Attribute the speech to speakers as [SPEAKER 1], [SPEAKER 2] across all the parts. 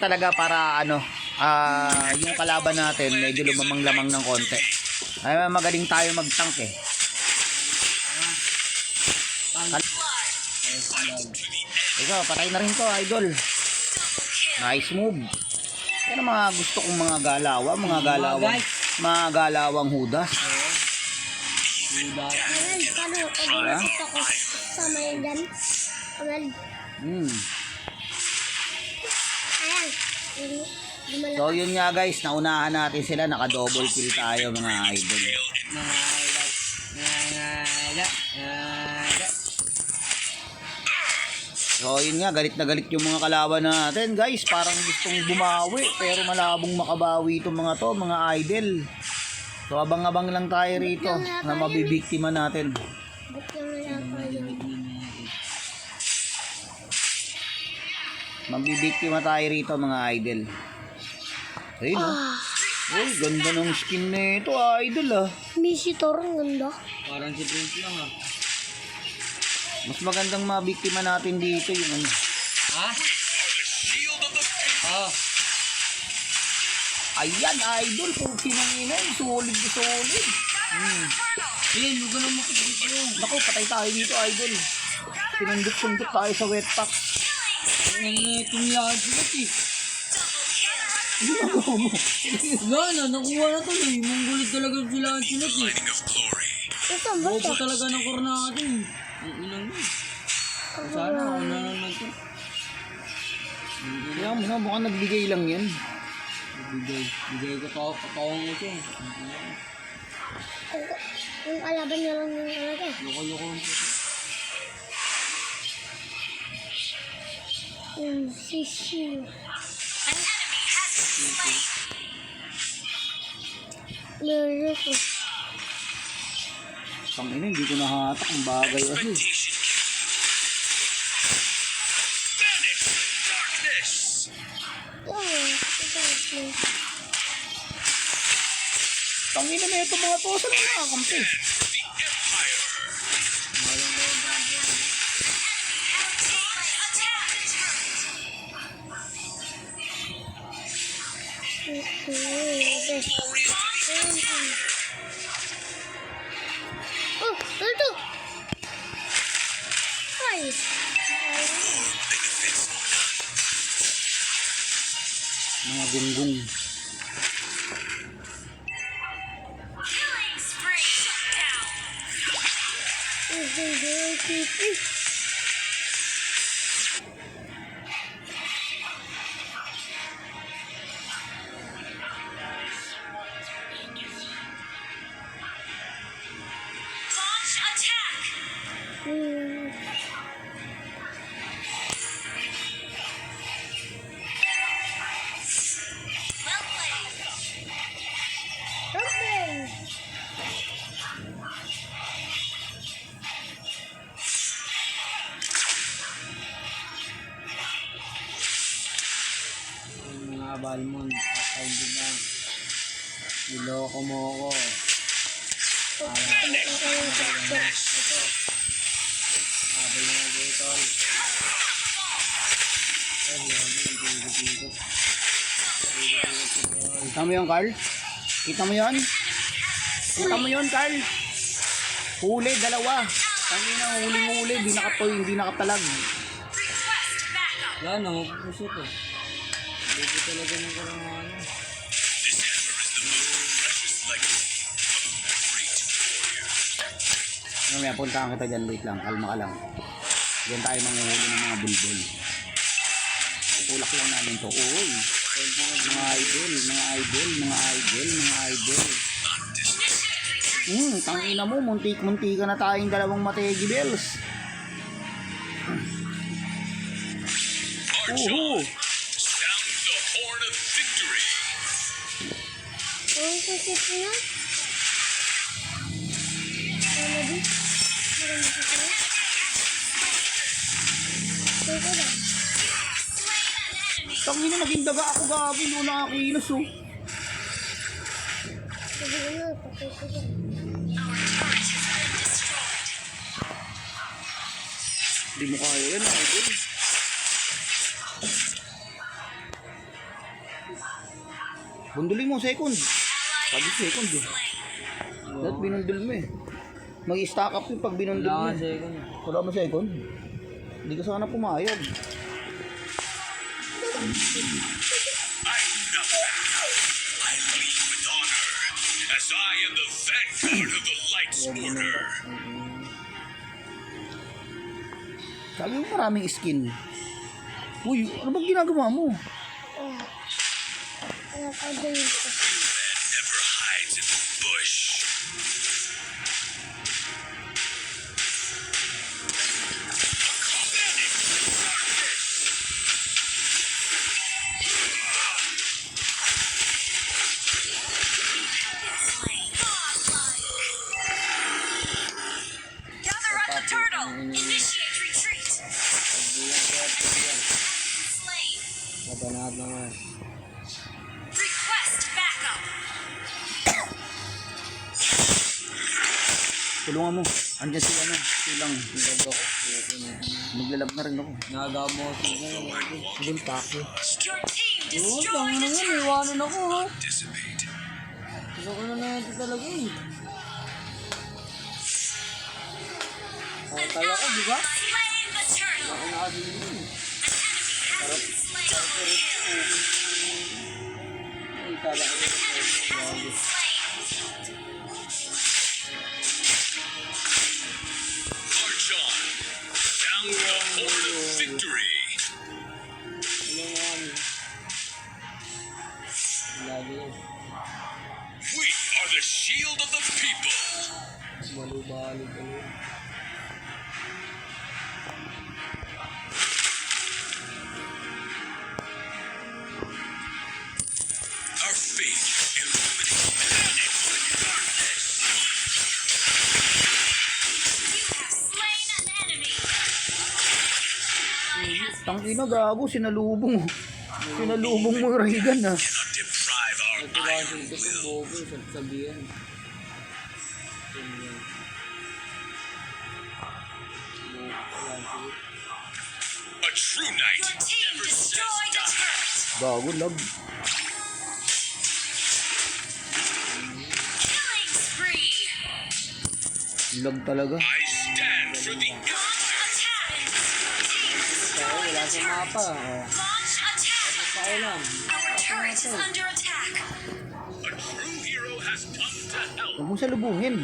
[SPEAKER 1] talaga para ano, yung kalaban natin medyo lumamang-lamang ng konti. Ay magaling tayo mag-tank eh. Ikaw, patay na rin to, idol. Nice move. Yan ang mga gusto kong mga galawa, mga galawang hudas.
[SPEAKER 2] Paano ako sa may dyan? Ayan.
[SPEAKER 1] So yun nga guys, naunahan natin sila, naka-double kill tayo mga idol. So yun nga, galit na galit yung mga kalaban natin guys, parang gustong bumawi pero malabong makabawi itong mga to, mga idol. So abang-abang lang tayo rito na mabibiktima natin. Mabibiktima tayo rito mga idol. Ayun oh. Uy, ganda ng skin na ito idol ah.
[SPEAKER 2] Visitor, ang ganda.
[SPEAKER 3] Parang si Prince lang ah.
[SPEAKER 1] Mas magandang mabiktima natin dito yung ano.
[SPEAKER 3] Ha? Oh.
[SPEAKER 1] Ayan idol, kung sinanginin, solid na solid.
[SPEAKER 3] Ayun, huwag ka na makikita yung.
[SPEAKER 1] Naku, patay tayo dito idol. Sinundot-sundot tayo sa wet pack.
[SPEAKER 3] Tumilakad sila eh.
[SPEAKER 1] Ginagawa mo.
[SPEAKER 3] Wala na, nakuha na to eh. Monggolit talaga sila ang sinat eh.
[SPEAKER 2] Ito, ba
[SPEAKER 3] Bobo
[SPEAKER 2] ito?
[SPEAKER 3] talaga ng kornado eh. Ang inang yun. Sana ako nanonood to.
[SPEAKER 1] Kaya mo na, mukhang nagbigay lang yan.
[SPEAKER 3] Bigay ko katawang ito eh.
[SPEAKER 2] Yung kalaban niya lang yung talaga.
[SPEAKER 3] Loko-loko ang puto.
[SPEAKER 2] Yung sisiyo. Meron ko.
[SPEAKER 1] Tangina, hindi ko nahatak ang bagay kasi. Tangina na ito mga to, saan ang nakakampi?
[SPEAKER 2] Oh, ito! Ay!
[SPEAKER 1] Mga gunggong.
[SPEAKER 2] Okay.
[SPEAKER 3] Mga balmon, kakawin din na. Niloko mo ako. Sabi na dito.
[SPEAKER 1] Kita mo yun, Carl? Kita mo yun? Kita mo yun, Carl? Huli, dalawa. Tangina, huli-huli, hindi nakatalag.
[SPEAKER 3] Wala na, magpupusot eh. Hindi talaga ng karangalan.
[SPEAKER 1] Mamaya, puntahan kita dyan, wait lang, kalma ka lang. Diyan tayo manguhuli ng mga bulbul. Tulak lang namin to. Uy, mga idol, mga idol, mga idol, mga idol. Tangina mo, muntik-munti ka na tayong dalawang mategi bells.
[SPEAKER 2] Ang sisip niya? Ano di? Marami sisip niya? Ito ba?
[SPEAKER 1] Tangina, naging daga ako gabi, hindi ko nakakilos oh.
[SPEAKER 2] Sabi ko na, patay ko dyan.
[SPEAKER 1] Hindi mo kaya yan, idol. Bundulin mo, second. Sabi second eh. Dapat binundul mo eh. Mag-stack up yung pag binundul mo.
[SPEAKER 3] Wala nga second.
[SPEAKER 1] Wala mo second. Hindi ka sana pumayag.
[SPEAKER 4] I lead with honor, as I am the vanguard of the Light's Order.
[SPEAKER 1] Sabi mo maraming skin. Uy, ano bang ginagawa mo?
[SPEAKER 2] Nakadali ko.
[SPEAKER 4] Never hides in the bush.
[SPEAKER 5] Gather at the turtle. Initiate retreat. Slain.
[SPEAKER 3] Kabanat naman.
[SPEAKER 5] Request backup.
[SPEAKER 1] Tulungan mo. Andiyan si ano. Silang.
[SPEAKER 3] Nagdag ako.
[SPEAKER 1] Maglalab na rin ako.
[SPEAKER 3] Nagamo ako siya.
[SPEAKER 1] Doon tako.
[SPEAKER 5] Your team
[SPEAKER 3] Oo,
[SPEAKER 5] destroyed
[SPEAKER 3] tama
[SPEAKER 5] the
[SPEAKER 3] naman.
[SPEAKER 5] turret.
[SPEAKER 3] Iwanan ako ha.
[SPEAKER 4] Dissipate.
[SPEAKER 3] Gusto ko na ito talaga eh. Kaya ko, di ba?
[SPEAKER 5] Slain the turtle.
[SPEAKER 3] Ako nakasili yun.
[SPEAKER 5] An enemy has been slain. Double kill.
[SPEAKER 3] Ay, kala ko.
[SPEAKER 5] Has been slain.
[SPEAKER 4] March on. Down the horde of victory.
[SPEAKER 3] Ano nga kami? Lagi yun.
[SPEAKER 4] We are the shield of the people.
[SPEAKER 3] Balo-balo ka yun.
[SPEAKER 4] Our faith illuminates panic with darkness.
[SPEAKER 5] You have slain an enemy. Ally has been
[SPEAKER 1] Tangina, gago. Sinalubong. Sinalubong mo yung Reagan ah.
[SPEAKER 4] Cannot deprive our
[SPEAKER 3] Ito ba
[SPEAKER 4] iron
[SPEAKER 3] kasi ito
[SPEAKER 4] will.
[SPEAKER 3] kung bobo, sabihan.
[SPEAKER 4] A true knight
[SPEAKER 5] Your team
[SPEAKER 4] never says
[SPEAKER 5] destroyed the
[SPEAKER 4] die.
[SPEAKER 5] turret.
[SPEAKER 1] Gago, lag.
[SPEAKER 5] Killing spree.
[SPEAKER 1] Lag talaga.
[SPEAKER 4] I stand for the
[SPEAKER 5] Launch
[SPEAKER 4] Empire.
[SPEAKER 5] attack. Team
[SPEAKER 3] Tayo,
[SPEAKER 5] destroyed
[SPEAKER 3] wala
[SPEAKER 5] the
[SPEAKER 3] sa
[SPEAKER 5] turret.
[SPEAKER 3] mapa. Oh.
[SPEAKER 5] Launch attack.
[SPEAKER 3] Tayo lang.
[SPEAKER 5] Our turret is under attack.
[SPEAKER 4] A true hero has come to help.
[SPEAKER 1] Huwag mong salubungin.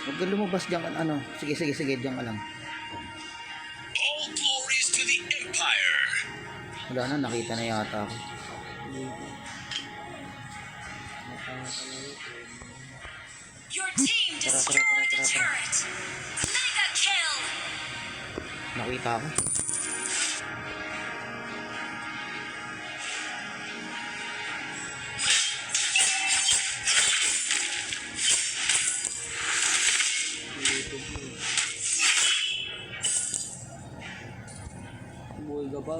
[SPEAKER 1] Huwag kang lumabas dyan ka, ano. Sige, dyan ka lang.
[SPEAKER 4] All glories to the Empire.
[SPEAKER 1] Wala na, nakita na yata ako.
[SPEAKER 5] Your team destroyed the turret. Mega kill.
[SPEAKER 1] Nakita ako.
[SPEAKER 3] Buhay ka pa.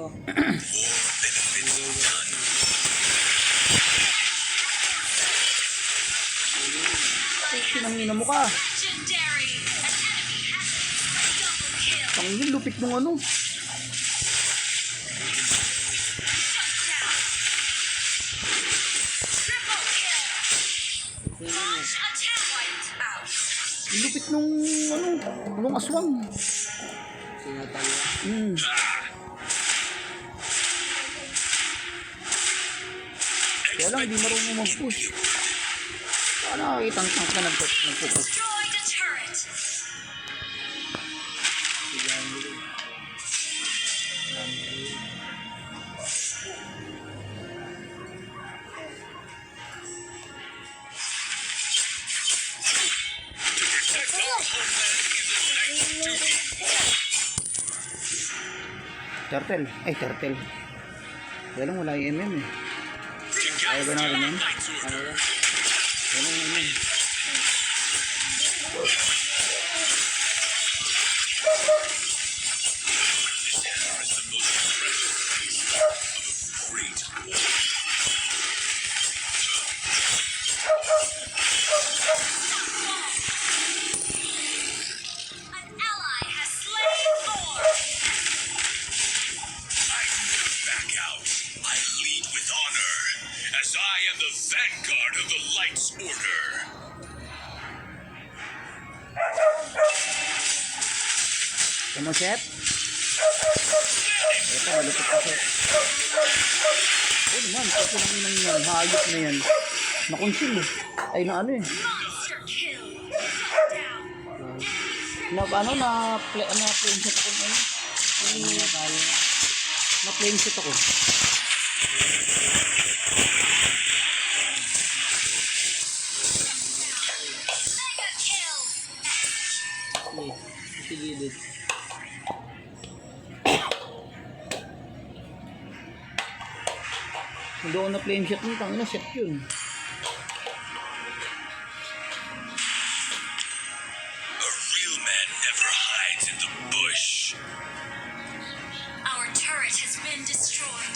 [SPEAKER 1] Sinangina mo ka.
[SPEAKER 5] Legendary. An enemy has been double kill.
[SPEAKER 1] Tangin, lupit mong ano.
[SPEAKER 5] Shut down. Triple kill. Launch attack. Wiped out.
[SPEAKER 1] Lupit nung, ano, nung aswang.
[SPEAKER 3] Sinatalo.
[SPEAKER 1] Kaya lang, hindi marunong mag-push. Saka nakakita ang tank na nagpupush.
[SPEAKER 5] Destroyed the turret.
[SPEAKER 4] Protect our homeland is a knight's duty.
[SPEAKER 1] Turtle. Ay, turtle. Kaya lang, wala yung MM eh. Ayaw ba natin yan?
[SPEAKER 4] Knight's Order.
[SPEAKER 1] Wala yung MM.
[SPEAKER 4] This hammer is the most precious piece of a great war.
[SPEAKER 5] An ally has slain Thor.
[SPEAKER 1] Sumuset. Ito, malupit pa set. Oh naman, kasi nang inang yan, hayop na yan. Nakonsil eh. Ay na ano eh.
[SPEAKER 5] Monster kill. Shut down.
[SPEAKER 1] Na plane set ako ano. Na plane set ako.
[SPEAKER 5] Mega kill.
[SPEAKER 3] Sige, dit.
[SPEAKER 1] Hindi ako na plane set nito, ang ina set yun.
[SPEAKER 4] A real man never hides in the bush.
[SPEAKER 5] Our turret has been destroyed.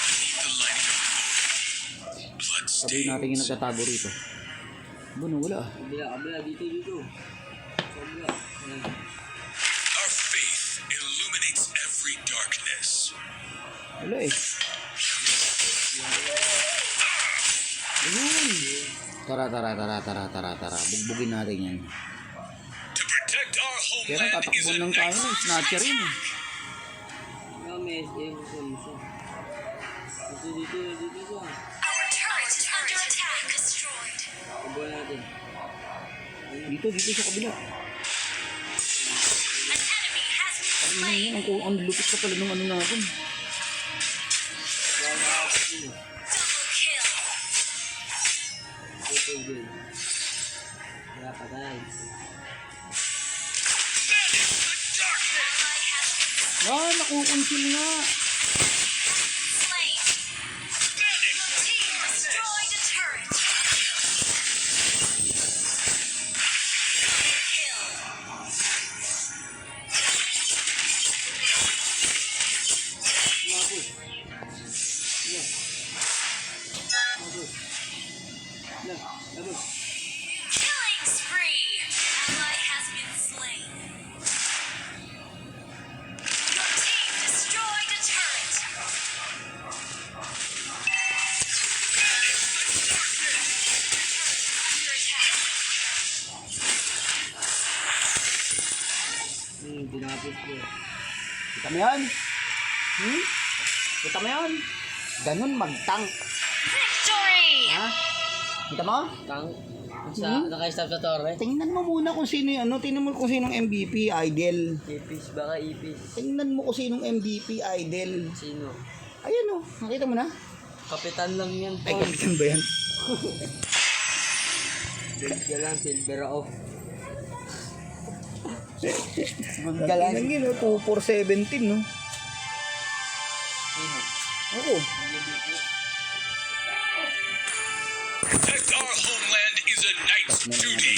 [SPEAKER 4] Beneath the lining of glory, blood
[SPEAKER 1] Sabihin natin yung
[SPEAKER 4] stains.
[SPEAKER 1] nagtatago rito. Bueno, wala ah.
[SPEAKER 3] Kabila, dito. Kabila. Ayan.
[SPEAKER 4] Our faith illuminates every darkness.
[SPEAKER 1] Wala eh. Ayun. Tara. Bugbugin natin yan.
[SPEAKER 4] To protect our
[SPEAKER 1] Kaya
[SPEAKER 4] homeland is a
[SPEAKER 1] tatakbuhan lang tayo
[SPEAKER 4] knight's
[SPEAKER 1] ng snatcher yun eh.
[SPEAKER 3] May SM siya. Kasi dito siya.
[SPEAKER 5] Our turret is under attack. Destroyed.
[SPEAKER 3] Kubuhan natin.
[SPEAKER 1] Dito sa kabila.
[SPEAKER 5] An enemy has been
[SPEAKER 1] Ayun
[SPEAKER 5] slain.
[SPEAKER 1] yun, ang lupit ka pala nung ano natin.
[SPEAKER 5] Double kill.
[SPEAKER 3] Dito din. Kaya patay.
[SPEAKER 4] That is the darkness!
[SPEAKER 5] Ally has been
[SPEAKER 1] Ah, nakukonsil nga.
[SPEAKER 5] slain. Your team destroyed a turret. Kill.
[SPEAKER 3] Mabos. Yeah. Mabos. Mabos.
[SPEAKER 5] Killing spree. Ally has been slain. Your team destroyed a turret. Under attack.
[SPEAKER 3] Tinapos ko.
[SPEAKER 1] Kita mo yan? Kita mo yan? Ganun mag-tank.
[SPEAKER 5] Victory.
[SPEAKER 1] Ha? Kita mo?
[SPEAKER 3] Tang. Naka-stop sa torre.
[SPEAKER 1] Tingnan mo muna kung sino yung ano. Tingnan mo kung sinong MVP idol.
[SPEAKER 3] Ipis, baka ipis.
[SPEAKER 1] Tingnan mo kung sinong MVP idol.
[SPEAKER 3] Sino?
[SPEAKER 1] Ayan o. Nakita mo na?
[SPEAKER 3] Kapitan lang yan,
[SPEAKER 1] Ay,
[SPEAKER 3] Paul.
[SPEAKER 1] kapitan ba yan?
[SPEAKER 3] Gold ka lang, silver off.
[SPEAKER 1] Good ka lang. Tingnan yun o. 2-4-17 no?
[SPEAKER 3] Sino?
[SPEAKER 1] Ako.
[SPEAKER 4] Protect our homeland is a knight's duty.